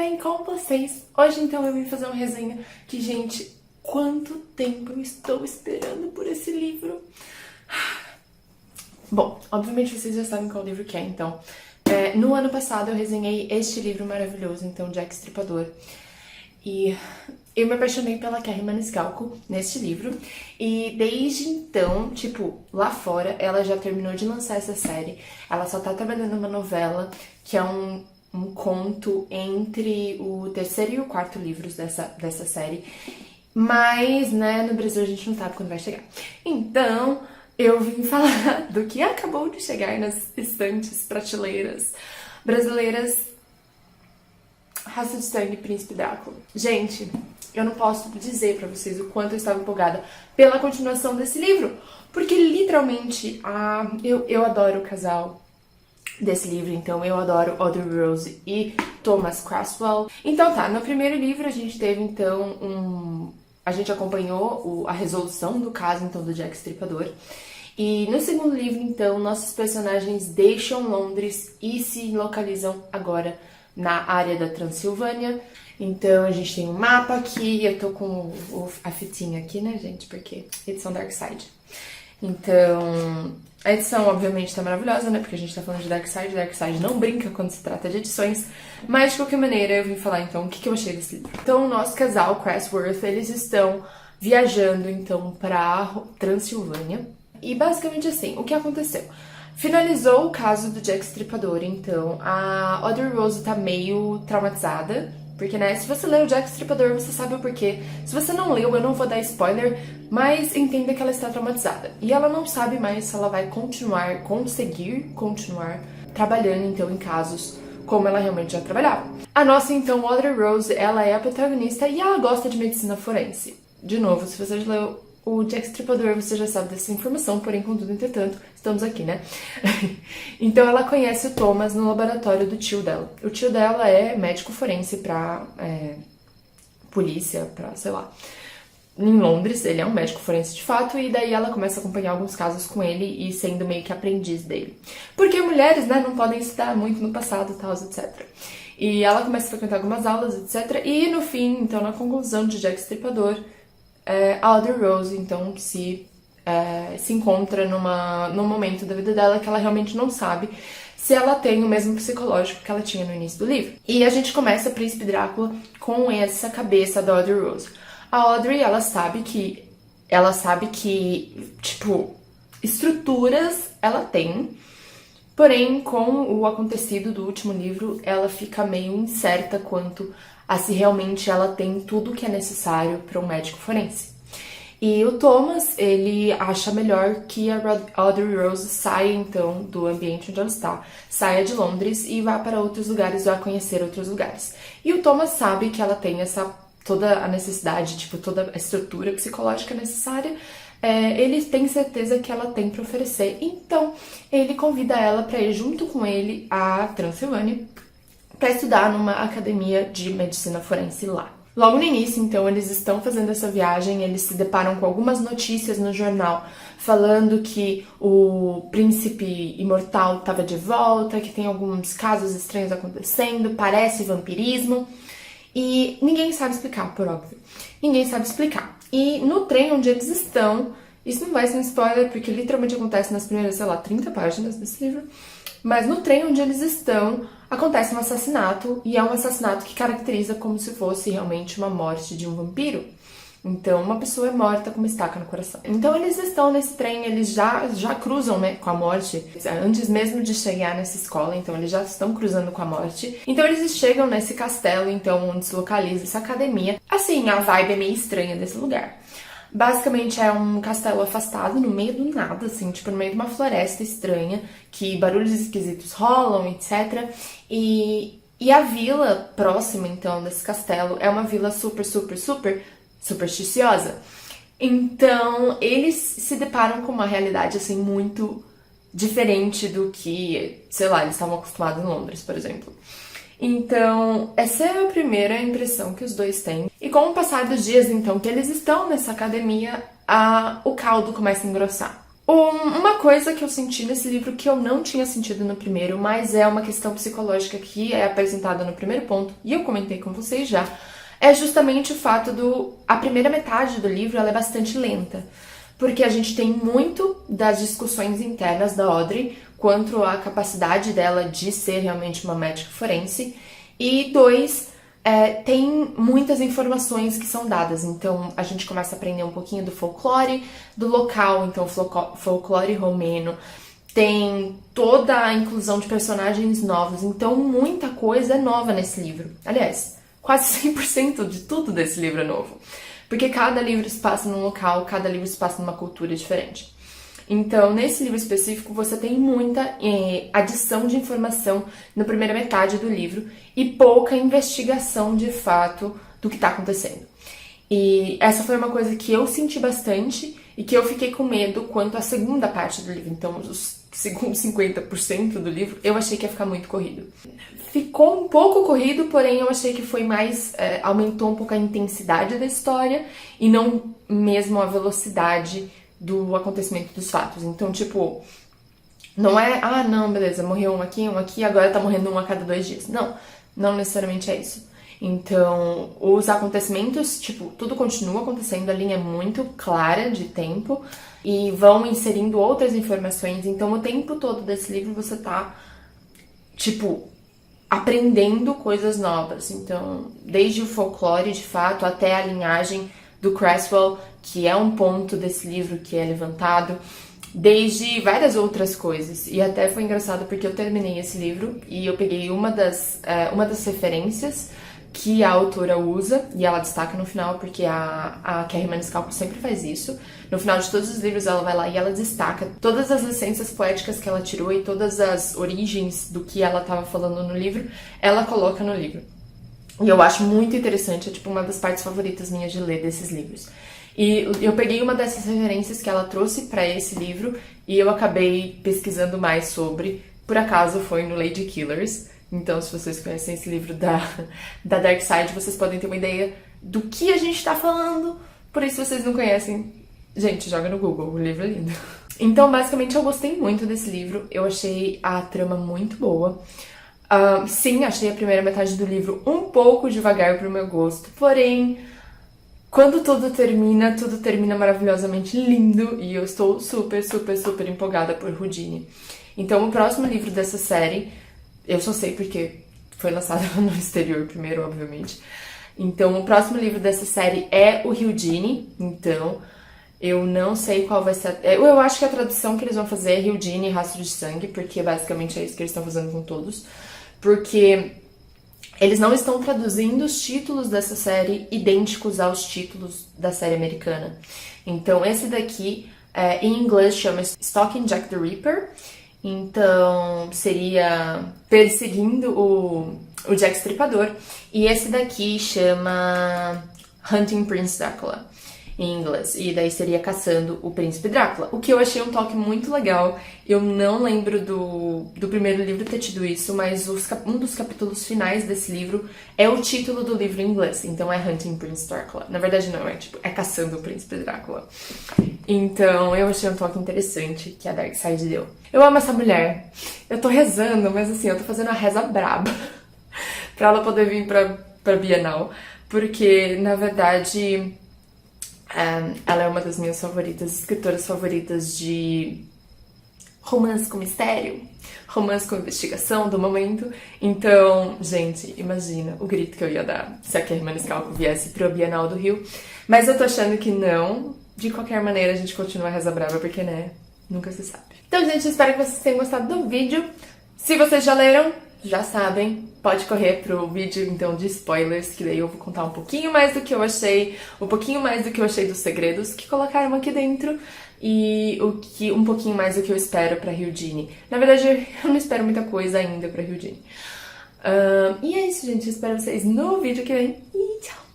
bem com vocês? Hoje então eu vim fazer uma resenha que, gente, quanto tempo eu estou esperando por esse livro. Bom, obviamente vocês já sabem qual livro que é, então. No ano passado eu resenhei este livro maravilhoso, então, Jack Stripador. E eu me apaixonei pela Kerri Maniscalco neste livro. E desde então, tipo, lá fora, ela já terminou de lançar essa série. Ela só tá trabalhando numa novela, que é um conto entre o terceiro e o quarto livros dessa série. Mas, né, no Brasil a gente não sabe quando vai chegar. Então, eu vim falar do que acabou de chegar nas estantes, prateleiras brasileiras. Raça de Sangue, Príncipe Drácula. Gente, eu não posso dizer pra vocês o quanto eu estava empolgada pela continuação desse livro, porque literalmente, eu adoro o casal desse livro, então eu adoro Audrey Rose e Thomas Cresswell. Então tá, no primeiro livro a gente teve então a gente acompanhou a resolução do caso então do Jack Stripador. E no segundo livro, então, nossos personagens deixam Londres e se localizam agora na área da Transilvânia. Então a gente tem um mapa aqui, eu tô com a fitinha aqui, né, gente, porque edição Dark Side. Então, a edição obviamente tá maravilhosa, né, porque a gente tá falando de Dark Side não brinca quando se trata de edições, mas de qualquer maneira eu vim falar então o que eu achei desse livro. Então o nosso casal, Cressworth, eles estão viajando então pra Transilvânia, e basicamente assim, o que aconteceu? Finalizou o caso do Jack Stripador, então a Audrey Rose tá meio traumatizada, porque, né, se você leu o Jack Stripador, você sabe o porquê. Se você não leu, eu não vou dar spoiler, mas entenda que ela está traumatizada. E ela não sabe mais se ela vai conseguir continuar trabalhando, então, em casos como ela realmente já trabalhava. A nossa, então, Audrey Rose, ela é a protagonista e ela gosta de medicina forense. De novo, se você já leu o Jack Stripador, você já sabe dessa informação, porém, contudo, entretanto, estamos aqui, né? Então, ela conhece o Thomas no laboratório do tio dela. O tio dela é médico forense pra polícia, pra, sei lá, em Londres. Ele é um médico forense de fato, e daí ela começa a acompanhar alguns casos com ele e sendo meio que aprendiz dele. Porque mulheres, né, não podem estudar muito no passado, tal, etc. E ela começa a frequentar algumas aulas, etc. E no fim, então, na conclusão de Jack Stripador, a Audrey Rose, então, se encontra num momento da vida dela que ela realmente não sabe se ela tem o mesmo psicológico que ela tinha no início do livro. E a gente começa Príncipe Drácula com essa cabeça da Audrey Rose. A Audrey, ela sabe que, tipo, estruturas ela tem, porém, com o acontecido do último livro, ela fica meio incerta quanto a se realmente ela tem tudo o que é necessário para um médico forense. E o Thomas, ele acha melhor que a Audrey Rose saia, então, do ambiente onde ela está, saia de Londres e vá para outros lugares, vá conhecer outros lugares. E o Thomas sabe que ela tem toda a necessidade, tipo, toda a estrutura psicológica necessária, ele tem certeza que ela tem para oferecer, então ele convida ela para ir junto com ele à Transilvânia, para estudar numa academia de medicina forense lá. Logo no início, então, eles estão fazendo essa viagem, eles se deparam com algumas notícias no jornal falando que o príncipe imortal estava de volta, que tem alguns casos estranhos acontecendo, parece vampirismo, e ninguém sabe explicar, por óbvio. Ninguém sabe explicar. E no trem onde eles estão, isso não vai ser um spoiler, porque literalmente acontece nas primeiras, sei lá, 30 páginas desse livro, mas no trem onde eles estão, acontece um assassinato, e é um assassinato que caracteriza como se fosse realmente uma morte de um vampiro. Então, uma pessoa é morta com uma estaca no coração. Então, eles estão nesse trem, eles já cruzam, né, com a morte, antes mesmo de chegar nessa escola, então eles já estão cruzando com a morte. Então, eles chegam nesse castelo, então, onde se localiza essa academia. Assim, a vibe é meio estranha desse lugar. Basicamente é um castelo afastado no meio do nada, assim, tipo no meio de uma floresta estranha, que barulhos esquisitos rolam, etc. E a vila próxima, então, desse castelo é uma vila super supersticiosa. Então, eles se deparam com uma realidade, assim, muito diferente do que, sei lá, eles estavam acostumados em Londres, por exemplo. Então, essa é a primeira impressão que os dois têm. E com o passar dos dias, então, que eles estão nessa academia, o caldo começa a engrossar. Uma coisa que eu senti nesse livro que eu não tinha sentido no primeiro, mas é uma questão psicológica que é apresentada no primeiro ponto, e eu comentei com vocês já, é justamente o fato a primeira metade do livro ela é bastante lenta, porque a gente tem muito das discussões internas da Audrey quanto à capacidade dela de ser realmente uma médica forense, e dois, tem muitas informações que são dadas, então a gente começa a aprender um pouquinho do folclore do local, então folclore romeno, tem toda a inclusão de personagens novos, então muita coisa é nova nesse livro. Aliás, quase 100% de tudo desse livro é novo, porque cada livro se passa num local, cada livro se passa numa cultura diferente. Então, nesse livro específico, você tem muita adição de informação na primeira metade do livro e pouca investigação de fato do que está acontecendo. E essa foi uma coisa que eu senti bastante e que eu fiquei com medo quanto à segunda parte do livro. Então, os segundos 50% do livro, eu achei que ia ficar muito corrido. Ficou um pouco corrido, porém eu achei que foi mais... aumentou um pouco a intensidade da história e não mesmo a velocidade do acontecimento dos fatos. Então, tipo, não é, não, beleza, morreu um aqui, agora tá morrendo um a cada 2 dias. Não necessariamente é isso. Então, os acontecimentos, tipo, tudo continua acontecendo, a linha é muito clara de tempo e vão inserindo outras informações. Então, o tempo todo desse livro você tá, tipo, aprendendo coisas novas. Então, desde o folclore, de fato, até a linhagem do Creswell, que é um ponto desse livro que é levantado, desde várias outras coisas. E até foi engraçado porque eu terminei esse livro e eu peguei uma das referências que a autora usa, e ela destaca no final, porque a Kerri Maniscalco sempre faz isso. No final de todos os livros ela vai lá e ela destaca todas as licenças poéticas que ela tirou e todas as origens do que ela estava falando no livro, ela coloca no livro. E eu acho muito interessante, é tipo uma das partes favoritas minhas de ler desses livros. E eu peguei uma dessas referências que ela trouxe para esse livro e eu acabei pesquisando mais sobre. Por acaso foi no Lady Killers. Então, se vocês conhecem esse livro da Dark Side, vocês podem ter uma ideia do que a gente tá falando. Por isso, se vocês não conhecem, gente, joga no Google, o livro é lindo. Então, basicamente, eu gostei muito desse livro. Eu achei a trama muito boa. Sim, achei a primeira metade do livro um pouco devagar pro meu gosto, porém, quando tudo termina maravilhosamente lindo e eu estou super, super, super empolgada por Houdini. Então, o próximo livro dessa série, eu só sei porque foi lançado no exterior primeiro, obviamente. Então, o próximo livro dessa série é o Houdini, então... eu não sei qual vai ser... eu acho que a tradução que eles vão fazer é Houdini Rastro de Sangue, porque basicamente é isso que eles estão fazendo com todos. Porque eles não estão traduzindo os títulos dessa série idênticos aos títulos da série americana. Então, esse daqui, em inglês, chama Stalking Jack the Ripper. Então, seria perseguindo o Jack Stripador. E esse daqui chama Hunting Prince Dracula, em inglês, e daí seria caçando o Príncipe Drácula, o que eu achei um toque muito legal. Eu não lembro do primeiro livro ter tido isso, mas um dos capítulos finais desse livro é o título do livro em inglês, então é Hunting Prince Dracula. Na verdade não, é Caçando o Príncipe Drácula. Então eu achei um toque interessante que a Dark Side deu. Eu amo essa mulher, eu tô rezando, mas assim, eu tô fazendo uma reza braba pra ela poder vir pra Bienal, porque na verdade... ela é uma das minhas escritoras favoritas de romance com mistério, romance com investigação do momento. Então, gente, imagina o grito que eu ia dar se a Kerri Maniscalco viesse pro Bienal do Rio. Mas eu tô achando que não. De qualquer maneira, a gente continua a reza brava, porque, né, nunca se sabe. Então, gente, espero que vocês tenham gostado do vídeo. Se vocês já leram, já sabem, pode correr pro vídeo, então, de spoilers, que daí eu vou contar um pouquinho mais do que eu achei, um pouquinho mais do que eu achei dos segredos que colocaram aqui dentro, e um pouquinho mais do que eu espero pra Houdini. Na verdade, eu não espero muita coisa ainda pra Houdini. E é isso, gente. Eu espero vocês no vídeo que vem, e tchau!